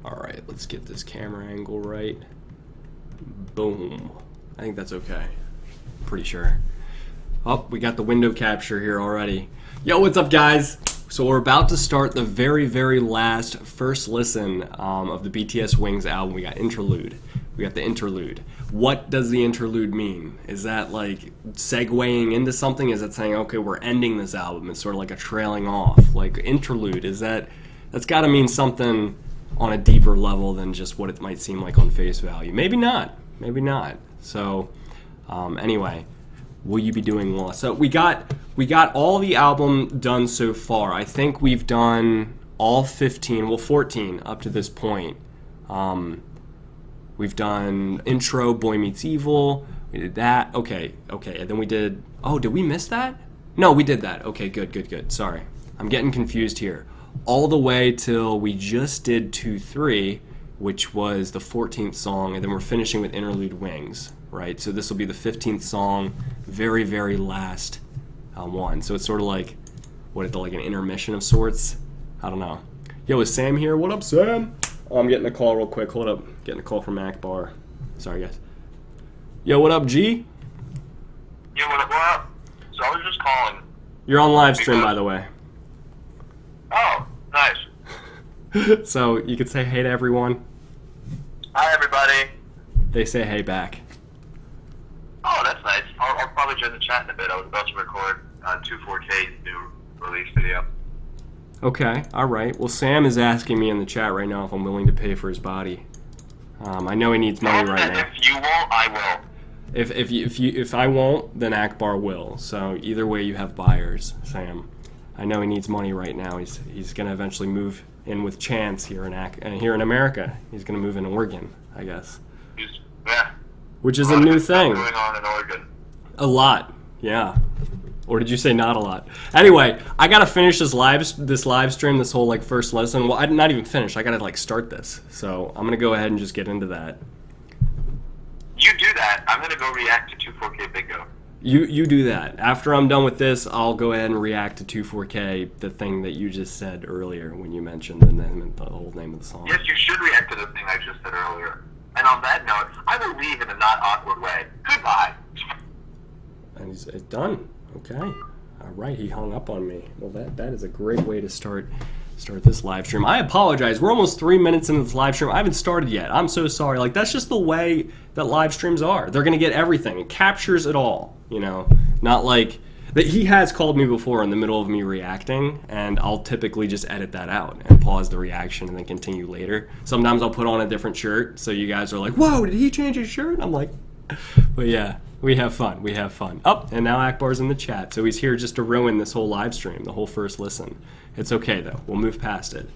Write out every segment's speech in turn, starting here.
Alright, let's get this camera angle right. Boom. I think that's okay. Pretty sure. Oh, we got the window capture here already. Yo, what's up, guys? So we're about to start the very, very last first listen of the BTS WINGS album. We got Interlude. We got the Interlude. What does the Interlude mean? Is that like segueing into something? Is it saying, okay, we're ending this album? It's sort of like a trailing off. Like Interlude, that's got to mean something on a deeper level than just what it might seem like on face value. Maybe not. Maybe not. So anyway, will you be doing more? So we got all the album done so far. I think we've done all 14 up to this point. We've done intro, Boy Meets Evil. We did that. Okay. And then we did. Oh, did we miss that? No, we did that. Okay, good. Sorry, I'm getting confused here. All the way till we just did 2-3, which was the 14th song, and then we're finishing with Interlude Wings, right? So this will be the 15th song, very, very last one. So it's sort of like, what is it, like an intermission of sorts? I don't know. Yo, is Sam here? What up, Sam? Oh, I'm getting a call real quick. Hold up. Getting a call from Akbar. Sorry, guys. Yo, what up, G? Yo, what up? So I was just calling. You're on live stream, by the way. Oh, nice. So you could say hey to everyone. Hi, everybody. They say hey back. Oh, that's nice. I'll probably join the chat in a bit. I was about to record 2.4K new release video. Okay, all right. Well, Sam is asking me in the chat right now if I'm willing to pay for his body. I know he needs money right now. If you won't, I will. If I won't, then Akbar will. So either way, you have buyers, Sam. I know he needs money right now. He's gonna eventually move in with Chance here in America. He's gonna move in Oregon, I guess. Yeah. Which is a new thing. What's going on in Oregon? A lot, yeah. Or did you say not a lot? Anyway, I gotta finish this live stream, this whole like first lesson. Well, I'm not even finished. I gotta like start this. So I'm gonna go ahead and just get into that. You do that. I'm gonna go react to 2.4K Bingo. You do that. After I'm done with this, I'll go ahead and react to 2.4K, the thing that you just said earlier when you mentioned the whole name of the song. Yes, you should react to the thing I just said earlier. And on that note, I will leave in a not awkward way. Goodbye. And it's done. Okay. All right. He hung up on me. Well, that is a great way to start this live stream. I apologize. We're almost 3 minutes into this live stream. I haven't started yet. I'm so sorry. Like, that's just the way that live streams are. They're going to get everything. It captures it all, you know? Not like that. He has called me before in the middle of me reacting, and I'll typically just edit that out and pause the reaction and then continue later. Sometimes I'll put on a different shirt, so you guys are like, whoa, did he change his shirt? I'm like, but yeah. We have fun. Oh, and now Akbar's in the chat, so he's here just to ruin this whole live stream, the whole first listen. It's okay, though. We'll move past it.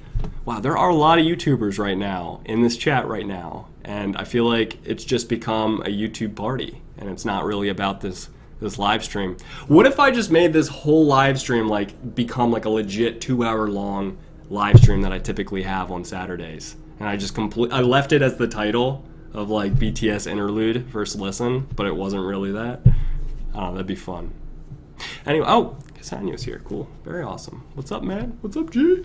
Wow, there are a lot of YouTubers right now in this chat right now, and I feel like it's just become a YouTube party, and it's not really about this live stream. What if I just made this whole live stream like become like a legit 2-hour long live stream that I typically have on Saturdays, and I left it as the title of like BTS Interlude First Listen, but it wasn't really that. I don't know, that'd be fun. Anyway, oh, Casanio's here. Cool. Very awesome. What's up, man? What's up, G?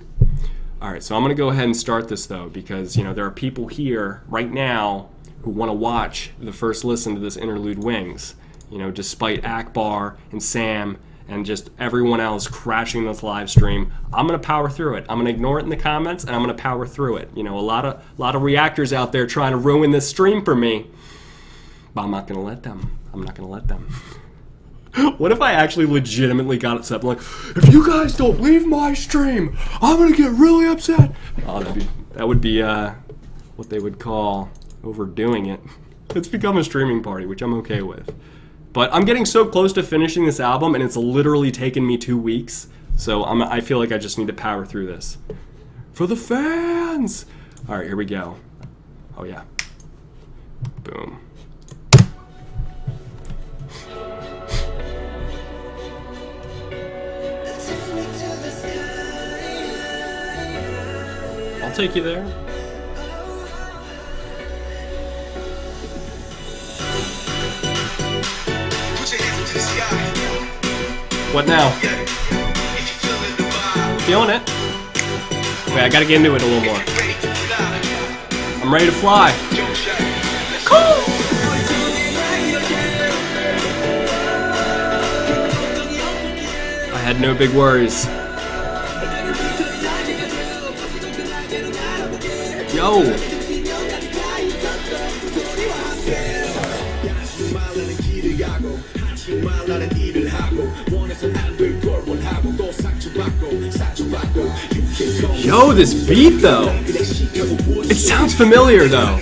Alright, so I'm going to go ahead and start this, though, because, you know, there are people here right now who want to watch the first listen to this Interlude Wings. You know, despite Akbar and Sam and just everyone else crashing this live stream, I'm going to power through it. I'm going to ignore it in the comments, and I'm going to power through it. You know, a lot of reactors out there trying to ruin this stream for me, but I'm not going to let them. I'm not going to let them. What if I actually legitimately got upset? I'm like, if you guys don't leave my stream, I'm going to get really upset. Oh, that would be what they would call overdoing it. It's become a streaming party, which I'm okay with. But I'm getting so close to finishing this album, and it's literally taken me 2 weeks. So I feel like I just need to power through this. For the fans! All right, here we go. Oh, yeah. Boom. I'll take you there. What now? Feeling it. Wait, I gotta get into it a little more. I'm ready to fly. Cool. I had no big worries. Yo. Yo, this beat though. It sounds familiar though.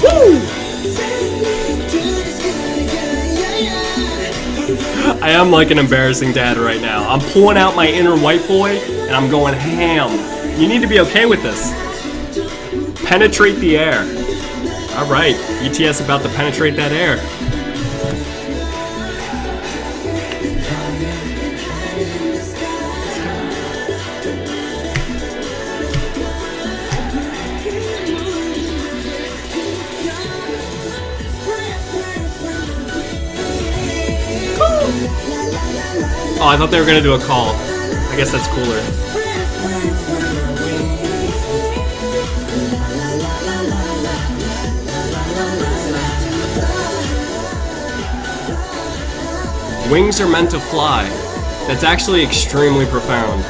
Woo! I am like an embarrassing dad right now. I'm pulling out my inner white boy and I'm going ham. You need to be okay with this. Penetrate the air. Alright, BTS about to penetrate that air. Oh, I thought they were going to do a call. I guess that's cooler. Wings are meant to fly. That's actually extremely profound.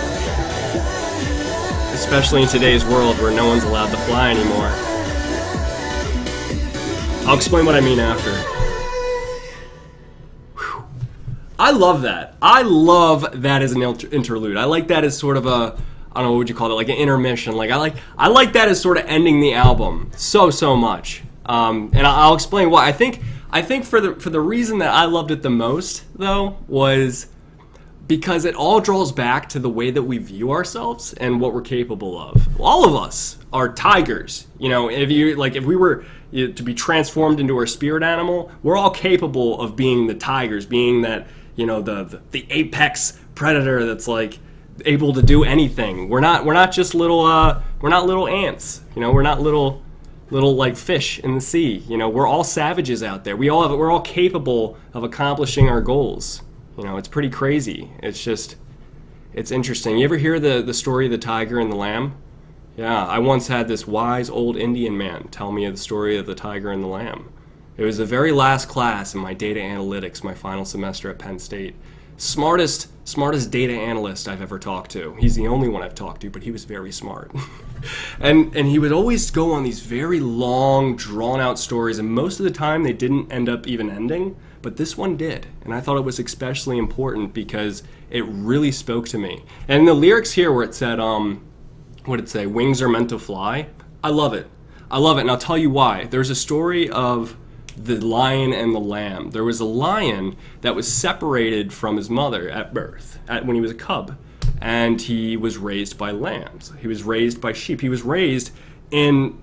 Especially in today's world where no one's allowed to fly anymore. I'll explain what I mean after. I love that. I love that as an interlude. I like that as sort of a, I don't know, what would you call it, like an intermission. Like I like that as sort of ending the album so much. And I'll explain why. I think for the reason that I loved it the most though was because it all draws back to the way that we view ourselves and what we're capable of. All of us are tigers. You know, if we were to be transformed into our spirit animal, we're all capable of being the tigers, being that, you know, the apex predator that's like able to do anything. We're not just little we're not little ants. You know, we're not little like fish in the sea. You know, we're all savages out there. We're all capable of accomplishing our goals. You know, it's pretty crazy. It's interesting. You ever hear the story of the tiger and the lamb? Yeah, I once had this wise old Indian man tell me the story of the tiger and the lamb. It was the very last class in my data analytics, my final semester at Penn State. Smartest data analyst I've ever talked to. He's the only one I've talked to, but he was very smart. and he would always go on these very long, drawn-out stories, and most of the time they didn't end up even ending, but this one did. And I thought it was especially important because it really spoke to me. And the lyrics here where it said, what did it say? Wings are meant to fly. I love it. And I'll tell you why. There's a story of the lion and the lamb. There was a lion that was separated from his mother at birth, when he was a cub, and he was raised by lambs. He was raised by sheep. He was raised in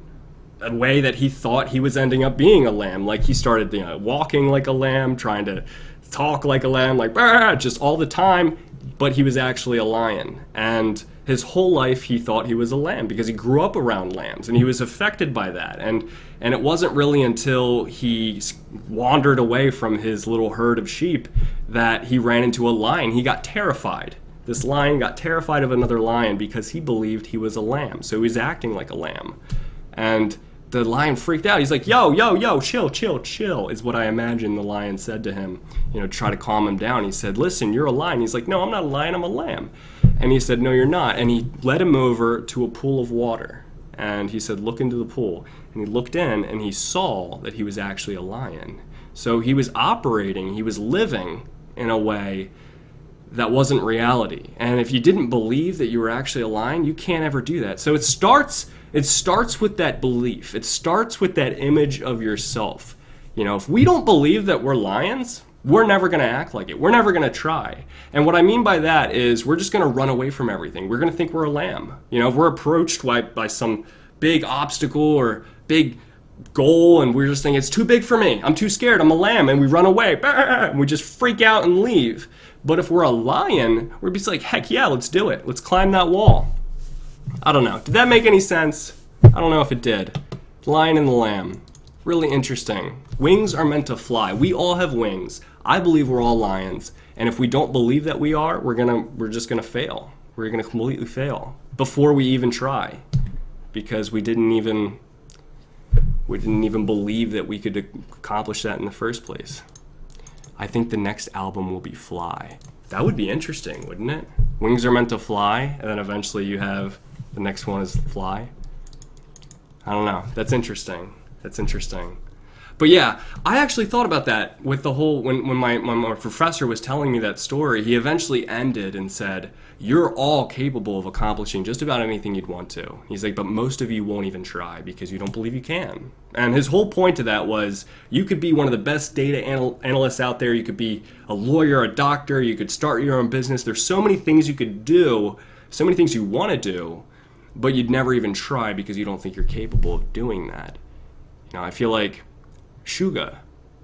a way that he thought he was ending up being a lamb. Like he started, you know, walking like a lamb, trying to talk like a lamb, like just all the time, but he was actually a lion. And his whole life he thought he was a lamb because he grew up around lambs and he was affected by that. And it wasn't really until he wandered away from his little herd of sheep that he ran into a lion. He got terrified. This lion got terrified of another lion because he believed he was a lamb. So he was acting like a lamb. And the lion freaked out. He's like, yo, chill, is what I imagine the lion said to him, you know, to try to calm him down. He said, listen, you're a lion. He's like, no, I'm not a lion, I'm a lamb. And he said, no, you're not. And he led him over to a pool of water. And he said, look into the pool. And he looked in and he saw that he was actually a lion. So he was operating, he was living in a way that wasn't reality. And if you didn't believe that you were actually a lion, you can't ever do that. So it starts with that belief. It starts with that image of yourself. You know, if we don't believe that we're lions, we're never going to act like it. We're never going to try. And what I mean by that is we're just going to run away from everything. We're going to think we're a lamb. You know, if we're approached by some big obstacle or big goal and we're just thinking, it's too big for me, I'm too scared, I'm a lamb, and we run away, and we just freak out and leave. But if we're a lion, we're just like, heck yeah, let's do it. Let's climb that wall. I don't know. Did that make any sense? I don't know if it did. Lion and the Lamb. Really interesting. Wings are meant to fly. We all have wings. I believe we're all lions. And if we don't believe that we are, we're just gonna fail. We're gonna completely fail before we even try. Because we didn't even believe that we could accomplish that in the first place. I think the next album will be Fly. That would be interesting, wouldn't it? Wings are meant to fly, and then eventually you have the next one is Fly. I don't know. That's interesting. But yeah, I actually thought about that with the whole, when my professor was telling me that story, he eventually ended and said, you're all capable of accomplishing just about anything you'd want to. He's like, but most of you won't even try because you don't believe you can. And his whole point to that was, you could be one of the best data analysts out there, you could be a lawyer, a doctor, you could start your own business. There's so many things you could do, so many things you want to do, but you'd never even try because you don't think you're capable of doing that. You know, I feel like Suga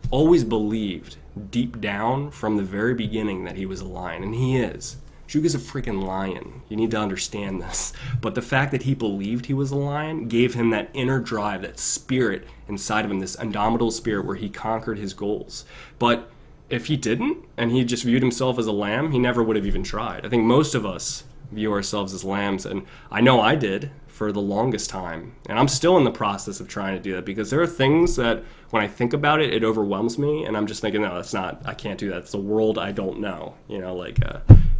always believed deep down from the very beginning that he was a lion, and he is. Suga's a freaking lion. You need to understand this. But the fact that he believed he was a lion gave him that inner drive, that spirit inside of him, this indomitable spirit where he conquered his goals. But if he didn't, and he just viewed himself as a lamb, he never would have even tried. I think most of us view ourselves as lambs, and I know I did for the longest time, and I'm still in the process of trying to do that, because there are things that when I think about it, it overwhelms me, and I'm just thinking, no, that's not, I can't do that. It's a world I don't know, you know, like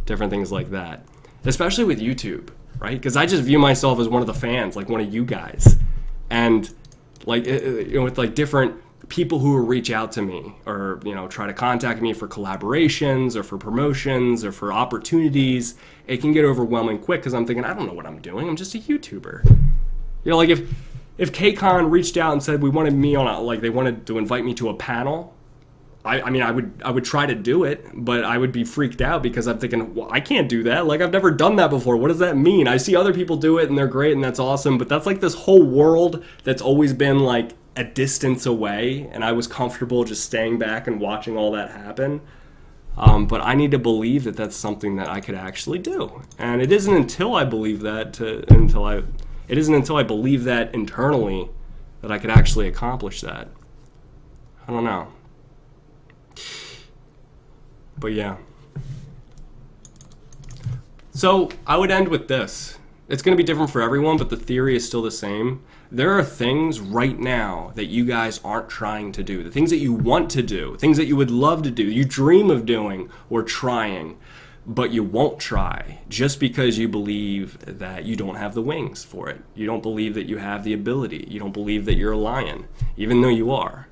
different things like that, especially with YouTube, right? Because I just view myself as one of the fans, like one of you guys, and like you know, with like different people who will reach out to me or, you know, try to contact me for collaborations or for promotions or for opportunities, it can get overwhelming quick because I'm thinking, I don't know what I'm doing. I'm just a YouTuber. You know, like if KCON reached out and said we wanted me on a, like they wanted to invite me to a panel, I mean, I would try to do it, but I would be freaked out because I'm thinking, well, I can't do that. Like, I've never done that before. What does that mean? I see other people do it and they're great and that's awesome, but that's like this whole world that's always been like a distance away, and I was comfortable just staying back and watching all that happen. But I need to believe that that's something that I could actually do, and it isn't until I believe that it isn't until I believe that internally that I could actually accomplish that. I don't know. But yeah. So I would end with this. It's going to be different for everyone, but the theory is still the same. There are things right now that you guys aren't trying to do. The things that you want to do, things that you would love to do, you dream of doing or trying, but you won't try just because you believe that you don't have the wings for it. You don't believe that you have the ability. You don't believe that you're a lion, even though you are.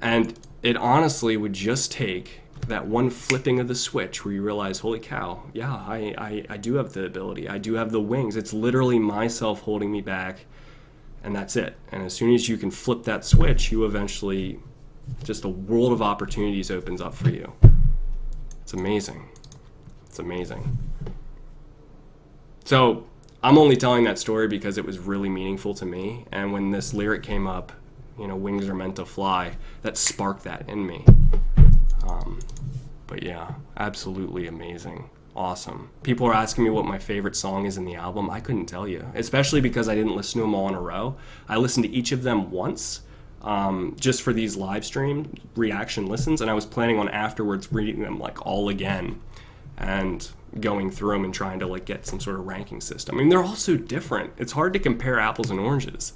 And it honestly would just take that one flipping of the switch where you realize, holy cow, yeah, I do have the ability. I do have the wings. It's literally myself holding me back, and that's it. And as soon as you can flip that switch, you eventually, just a world of opportunities opens up for you. It's amazing. It's amazing. So I'm only telling that story because it was really meaningful to me. And when this lyric came up, you know, wings are meant to fly, that sparked that in me. But yeah, absolutely amazing. Awesome. People are asking me what my favorite song is in the album. I couldn't tell you, especially because I didn't listen to them all in a row. I listened to each of them once, just for these live stream reaction listens, and I was planning on afterwards reading them like all again and going through them and trying to like get some sort of ranking system. I mean, they're all so different. It's hard to compare apples and oranges.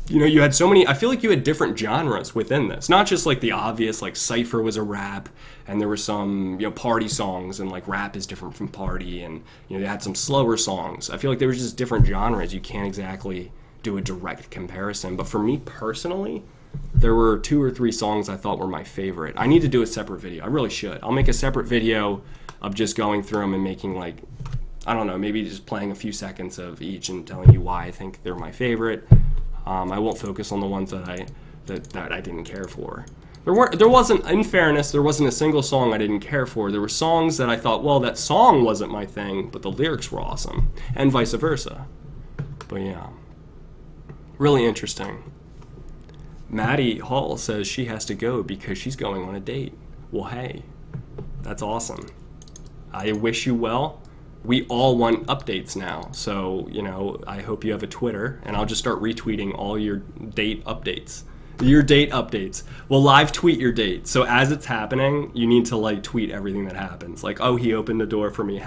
You know, you had so many, I feel like you had different genres within this. Not just like the obvious, like Cypher was a rap, and there were some, you know, party songs, and like rap is different from party, and, you know, they had some slower songs. I feel like there was just different genres. You can't exactly do a direct comparison. But for me personally, there were 2 or 3 songs I thought were my favorite. I need to do a separate video. I really should. I'll make a separate video of just going through them and making like, I don't know, maybe just playing a few seconds of each and telling you why I think they're my favorite. I won't focus on the ones that I didn't care for. There wasn't, in fairness, there wasn't a single song I didn't care for. There were songs that I thought, well, that song wasn't my thing, but the lyrics were awesome, and vice versa. But yeah, really interesting. Maddie Hall says she has to go because she's going on a date. Well, hey, that's awesome. I wish you well. we all want updates now. So, you know, I hope you have a Twitter, and I'll just start retweeting all your date updates. Your date updates. We'll live tweet your date. So as it's happening, you need to like tweet everything that happens. Like, oh, he opened the door for me,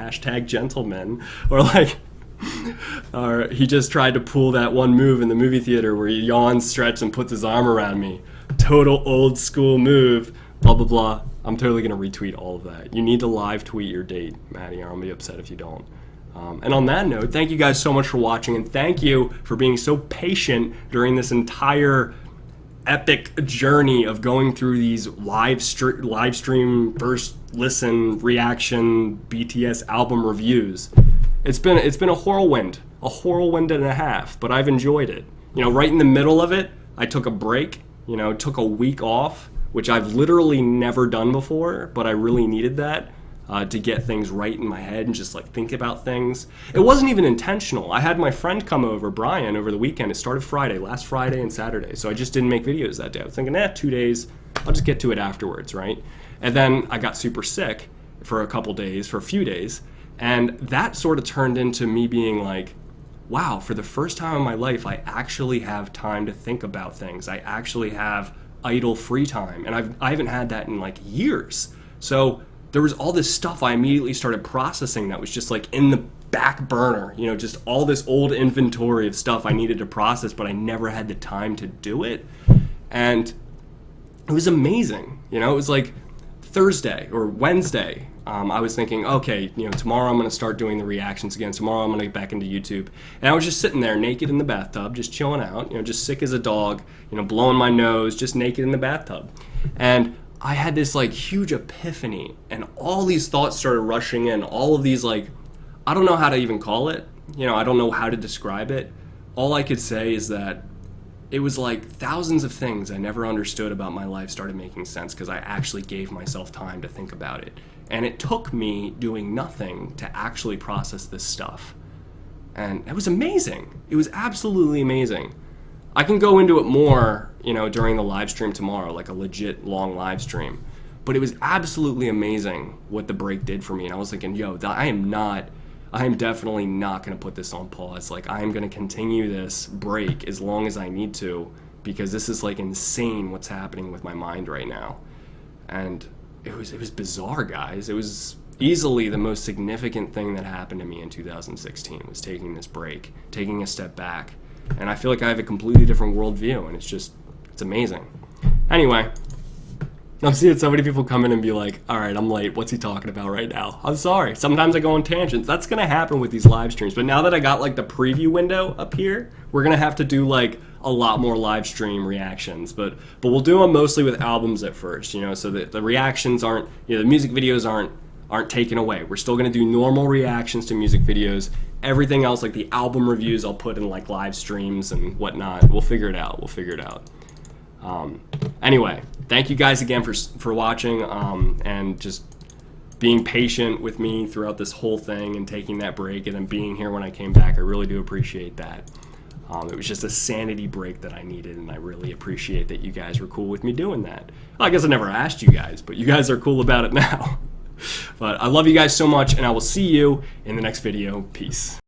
#gentleman. Or like, or he just tried to pull that one move in the movie theater where he yawns, stretches, and puts his arm around me. Total old school move, blah, blah, blah. I'm totally going to retweet all of that. You need to live tweet your date, Maddie, or I'll be upset if you don't. And on that note, thank you guys so much for watching, and thank you for being so patient during this entire epic journey of going through these live stream first listen reaction BTS album reviews. It's been a whirlwind and a half, but I've enjoyed it. You know, right in the middle of it, I took a break, you know, took a week off, which I've literally never done before, but I really needed that to get things right in my head and just like think about things. It wasn't even intentional. I had my friend come over, Brian, over the weekend. It started last Friday and Saturday, so I just didn't make videos that day. I was thinking, 2 days, I'll just get to it afterwards, right? And then I got super sick for a few days, and that sort of turned into me being like, wow, for the first time in my life, I actually have time to think about things. I actually have idle free time, and I haven't had that in like years. So there was all this stuff I immediately started processing that was just like in the back burner, you know, just all this old inventory of stuff I needed to process, but I never had the time to do it. And it was amazing. You know, it was like Thursday or Wednesday. I was thinking, okay, you know, tomorrow I'm going to start doing the reactions again. Tomorrow I'm going to get back into YouTube. And I was just sitting there naked in the bathtub, just chilling out, you know, just sick as a dog, you know, blowing my nose, just naked in the bathtub. And I had this like huge epiphany, and all these thoughts started rushing in, all of these like, I don't know how to even call it, you know, I don't know how to describe it. All I could say is that it was like thousands of things I never understood about my life started making sense because I actually gave myself time to think about it. And it took me doing nothing to actually process this stuff. And it was amazing. It was absolutely amazing. I can go into it more, you know, during the live stream tomorrow, like a legit long live stream. But it was absolutely amazing what the break did for me. And I was thinking, yo, I am definitely not going to put this on pause. Like, I am going to continue this break as long as I need to, because this is like insane what's happening with my mind right now. And it was bizarre, guys. It was easily the most significant thing that happened to me in 2016 was taking this break, taking a step back. And I feel like I have a completely different worldview, and it's amazing. Anyway, I'm seeing so many people come in and be like, all right, I'm late. What's he talking about right now? I'm sorry. Sometimes I go on tangents. That's going to happen with these live streams. But now that I got like the preview window up here, we're going to have to do like a lot more live stream reactions. But we'll do them mostly with albums at first, you know, so that the reactions aren't, you know, the music videos aren't taken away. We're still going to do normal reactions to music videos. Everything else, like the album reviews, I'll put in like live streams and whatnot. We'll figure it out. Anyway, thank you guys again for watching and just being patient with me throughout this whole thing and taking that break and then being here when I came back. I really do appreciate that. It was just a sanity break that I needed, and I really appreciate that you guys were cool with me doing that. Well, I guess I never asked you guys, but you guys are cool about it now. But I love you guys so much, and I will see you in the next video. Peace.